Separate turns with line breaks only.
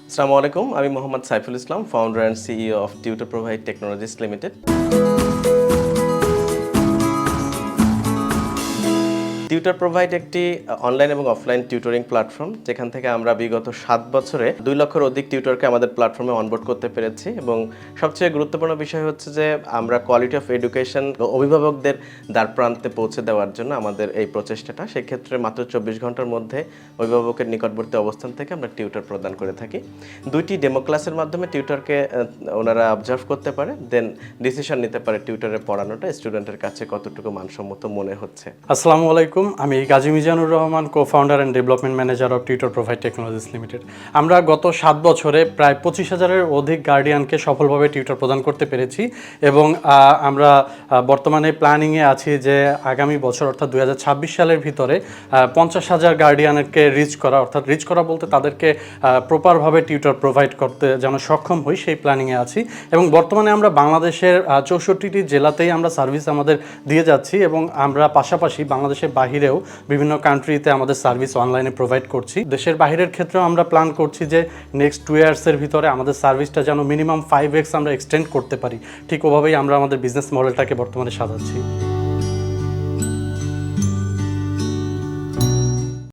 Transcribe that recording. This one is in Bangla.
আসসালামু আলাইকুম, আমি Mohammad Saiful Islam, founder and CEO of tutor provide technologies limited. Tutor provide একটি অনলাইন এবং অফলাইন টিউটরিং প্ল্যাটফর্ম, যেখান থেকে আমরা বিগত 7 বছরে 2 লক্ষের অধিক টিউটরকে আমাদের প্ল্যাটফর্মে অনবোর্ড করতে পেরেছি। এবং সবচেয়ে গুরুত্বপূর্ণ বিষয় হচ্ছে যে আমরা কোয়ালিটি অফ এডুকেশন অভিভাবকদের দ্বার প্রান্তে পৌঁছে দেওয়ার জন্য আমাদের এই প্রচেষ্টাটা। সেক্ষেত্রে মাত্র 24 ঘন্টার মধ্যে অভিভাবকের নিকটবর্তী অবস্থান থেকে আমরা টিউটর প্রদান করে থাকি। 2টি ডেমো ক্লাসের মাধ্যমে টিউটরকে ওনারা অবজার্ভ করতে পারে, দেন ডিসিশন নিতে পারে টিউটরের পড়ানোটা স্টুডেন্টের কাছে কতটুকু মানসম্মত মনে হচ্ছে।
আসসালামু আলাইকুম, আমি Gazi Mizanur Rahman, co-founder and development manager of tutor provide technologies limited. আমরা গত 7 বছরে প্রায় 25,000-এর অধিক গার্ডিয়ানকে সফলভাবে টিউটর প্রদান করতে পেরেছি এবং আমরা বর্তমানে প্ল্যানিংয়ে আছি যে আগামী বছর অর্থাৎ 2026 সালের ভিতরে 50,000 গার্ডিয়ানকে রিচ করা, অর্থাৎ রিচ করা বলতে তাদেরকে প্রপারভাবে টিউটর প্রোভাইড করতে যেন সক্ষম হই, সেই প্ল্যানিংয়ে আছি। এবং বর্তমানে আমরা বাংলাদেশের 64টি জেলাতেই আমরা সার্ভিস আমাদের দিয়ে যাচ্ছি এবং আমরা পাশাপাশি বাংলাদেশের বাহিরেও বিভিন্ন কান্ট্রিতে আমাদের সার্ভিস অনলাইনে প্রোভাইড করছি। দেশের বাহিরের ক্ষেত্রেও আমরা প্ল্যান করছি যে নেক্সট 2 ইয়ার্সের ভিতরে আমাদের সার্ভিসটা যেন মিনিমাম 5x আমরা এক্সটেন্ড করতে পারি। ঠিক ওভাবেই আমরা আমাদের বিজনেস মডেলটাকে বর্তমানে সাজাচ্ছি।